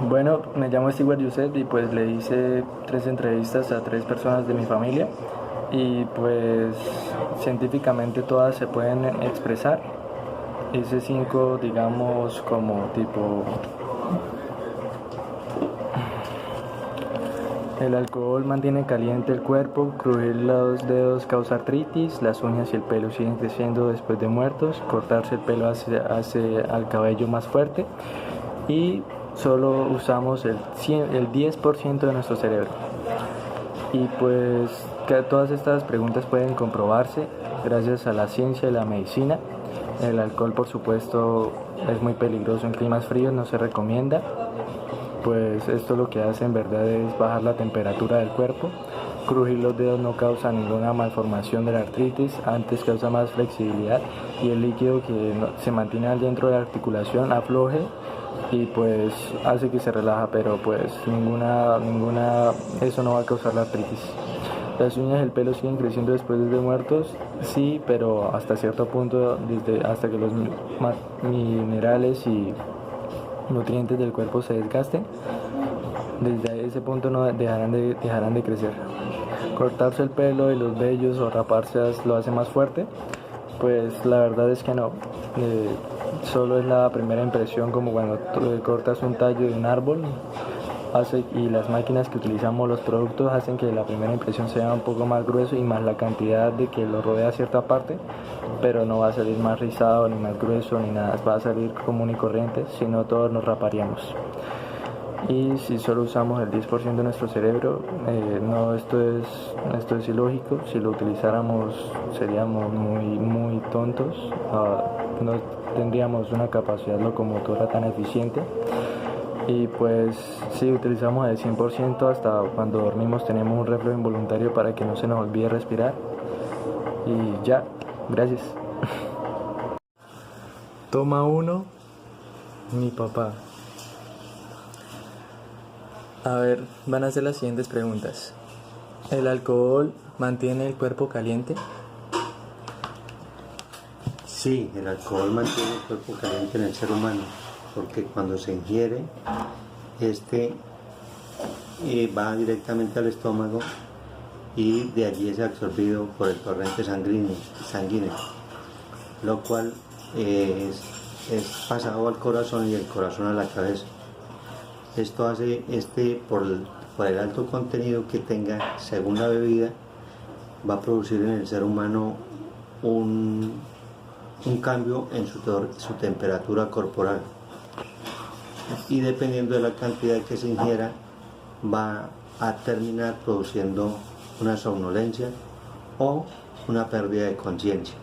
Bueno, me llamo Stewart Youssef y pues le hice 3 entrevistas a 3 personas de mi familia y pues científicamente todas se pueden expresar. Hice 5, digamos, como tipo el alcohol mantiene caliente el cuerpo, crujir los dedos causa artritis, las uñas y el pelo siguen creciendo después de muertos, cortarse el pelo hace al cabello más fuerte y solo usamos el 10% de nuestro cerebro. Y pues que todas estas preguntas pueden comprobarse gracias a la ciencia y la medicina. El alcohol, por supuesto, es muy peligroso en climas fríos, no se recomienda. Pues esto lo que hace en verdad es bajar la temperatura del cuerpo. Crujir los dedos no causa ninguna malformación de la artritis, antes causa más flexibilidad y el líquido que se mantiene dentro de la articulación afloje y pues hace que se relaja, pero pues eso no va a causar la artritis. Las uñas y el pelo siguen creciendo después de muertos, sí, pero hasta cierto punto, hasta que los minerales y nutrientes del cuerpo se desgasten, desde ese punto no dejarán de crecer. Cortarse el pelo y los vellos o raparse lo hace más fuerte, pues la verdad es que no. Solo es la primera impresión, como cuando cortas un tallo de un árbol y las máquinas que utilizamos, los productos, hacen que la primera impresión sea un poco más grueso y más la cantidad de que lo rodea cierta parte, pero no va a salir más rizado ni más grueso ni nada, va a salir común y corriente, si no todos nos raparíamos. Y si solo usamos el 10% de nuestro cerebro, no, esto es ilógico. Si lo utilizáramos seríamos muy tontos, no tendríamos una capacidad locomotora tan eficiente. Y pues si utilizamos el 100%, hasta cuando dormimos tenemos un reflejo involuntario para que no se nos olvide respirar. Y ya, gracias. Toma 1, mi papá. A ver, van a ser las siguientes preguntas. ¿El alcohol mantiene el cuerpo caliente? Sí, el alcohol mantiene el cuerpo caliente en el ser humano, porque cuando se ingiere, este va directamente al estómago y de allí es absorbido por el torrente sanguíneo, lo cual es pasado al corazón y el corazón a la cabeza. Esto hace, por el alto contenido que tenga, según la bebida, va a producir en el ser humano un cambio en su temperatura corporal, y dependiendo de la cantidad que se ingiera va a terminar produciendo una somnolencia o una pérdida de conciencia.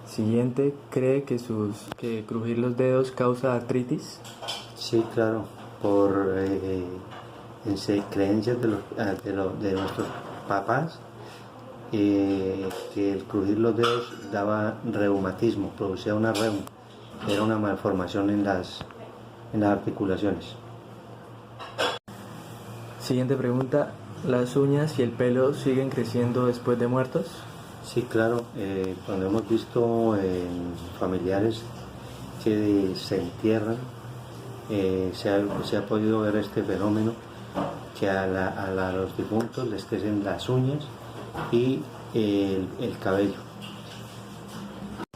Siguiente, ¿cree que crujir los dedos causa artritis? Sí, claro, por creencias de nuestros papás, que el crujir los dedos daba reumatismo, producía una reuma, era una malformación en las articulaciones. Siguiente pregunta, ¿las uñas y el pelo siguen creciendo después de muertos? Sí, claro, cuando hemos visto familiares que se entierran, se ha podido ver este fenómeno, que a los difuntos les crecen las uñas y el cabello.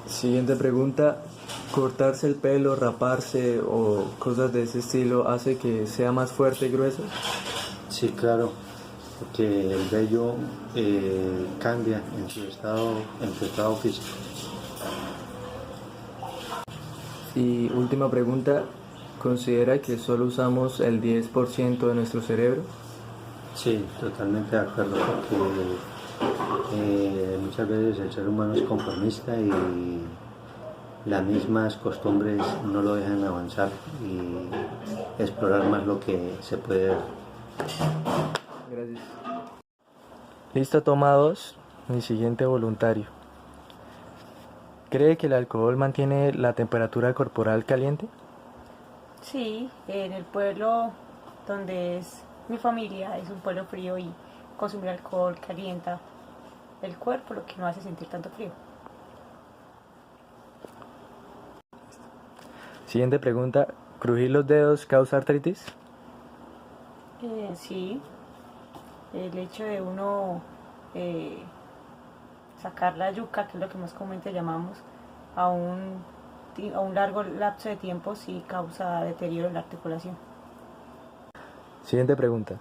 Siguiente pregunta, ¿cortarse el pelo, raparse o cosas de ese estilo hace que sea más fuerte y grueso? Sí, claro, porque el vello cambia en su estado físico. Y última pregunta, ¿considera que solo usamos el 10% de nuestro cerebro? Sí, totalmente de acuerdo, porque muchas veces el ser humano es conformista y las mismas costumbres no lo dejan avanzar y explorar más lo que se puede ver. Gracias. Listo, toma 2, mi siguiente voluntario. ¿Cree que el alcohol mantiene la temperatura corporal caliente? Sí, en el pueblo donde es mi familia es un pueblo frío y consumir alcohol calienta el cuerpo, lo que no hace sentir tanto frío. Siguiente pregunta, ¿Crujir los dedos causa artritis? Sí, el hecho de uno sacar la yuca, que es lo que más comúnmente llamamos, a a un largo lapso de tiempo sí causa deterioro en la articulación. Siguiente pregunta.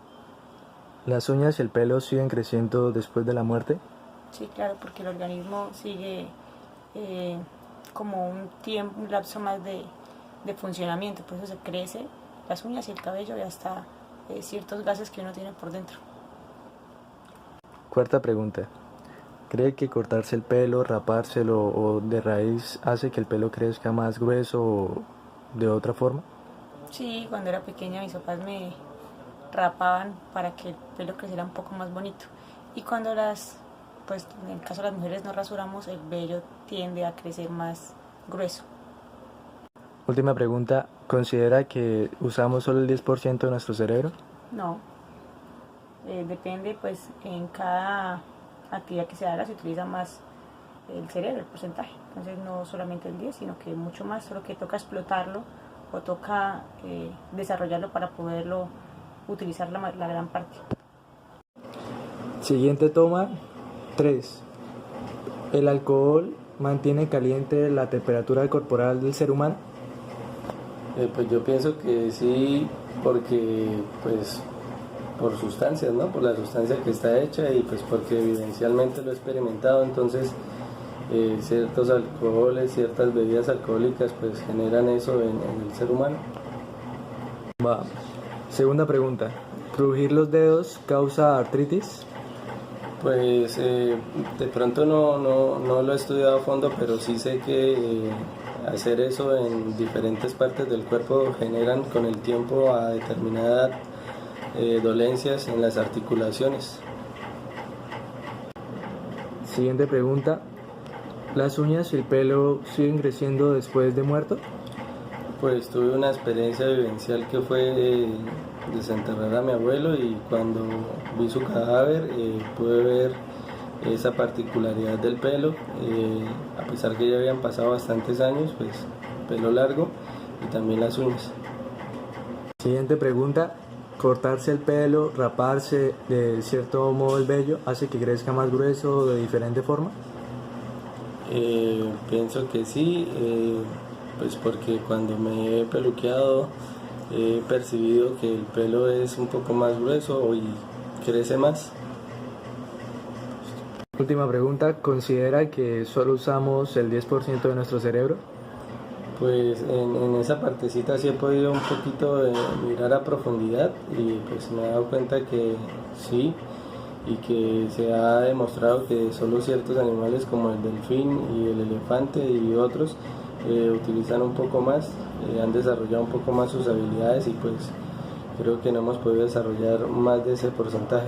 ¿Las uñas y el pelo siguen creciendo después de la muerte? Sí, claro, porque el organismo sigue como un tiempo, un lapso más de funcionamiento, por eso se crece las uñas y el cabello y hasta ciertos gases que uno tiene por dentro. Cuarta pregunta. ¿Cree que cortarse el pelo, rapárselo o de raíz hace que el pelo crezca más grueso o de otra forma? Sí, cuando era pequeña mis papás me rapaban para que el pelo creciera un poco más bonito. Y cuando pues en el caso de las mujeres nos rasuramos, el vello tiende a crecer más grueso. Última pregunta. ¿Considera que usamos solo el 10% de nuestro cerebro? No, depende, pues en cada actividad que se haga se utiliza más el cerebro, el porcentaje. Entonces no solamente el 10, sino que mucho más, solo que toca explotarlo o toca desarrollarlo para poderlo utilizar la gran parte. Siguiente toma. 3. ¿El alcohol mantiene caliente la temperatura corporal del ser humano? Pues yo pienso que sí, porque pues por sustancias, ¿no? Por la sustancia que está hecha y pues porque evidencialmente lo he experimentado, entonces ciertos alcoholes, ciertas bebidas alcohólicas pues generan eso en el ser humano. Va. Segunda pregunta. ¿Crujir los dedos causa artritis? Pues de pronto no lo he estudiado a fondo, pero sí sé que hacer eso en diferentes partes del cuerpo generan con el tiempo a determinada edad dolencias en las articulaciones. Siguiente pregunta. ¿Las uñas y el pelo siguen creciendo después de muerto? Pues tuve una experiencia vivencial que fue desenterrar a mi abuelo y cuando vi su cadáver pude ver esa particularidad del pelo, a pesar que ya habían pasado bastantes años, pues pelo largo y también las uñas. Siguiente pregunta. ¿Cortarse el pelo, raparse de cierto modo el vello hace que crezca más grueso o de diferente forma? Pienso que sí, pues porque cuando me he peluqueado he percibido que el pelo es un poco más grueso y crece más. Última pregunta. ¿Considera que solo usamos el 10% de nuestro cerebro? Pues en esa partecita sí he podido un poquito mirar a profundidad y pues me he dado cuenta que sí, y que se ha demostrado que solo ciertos animales como el delfín y el elefante y otros utilizan un poco más, han desarrollado un poco más sus habilidades y pues creo que no hemos podido desarrollar más de ese porcentaje.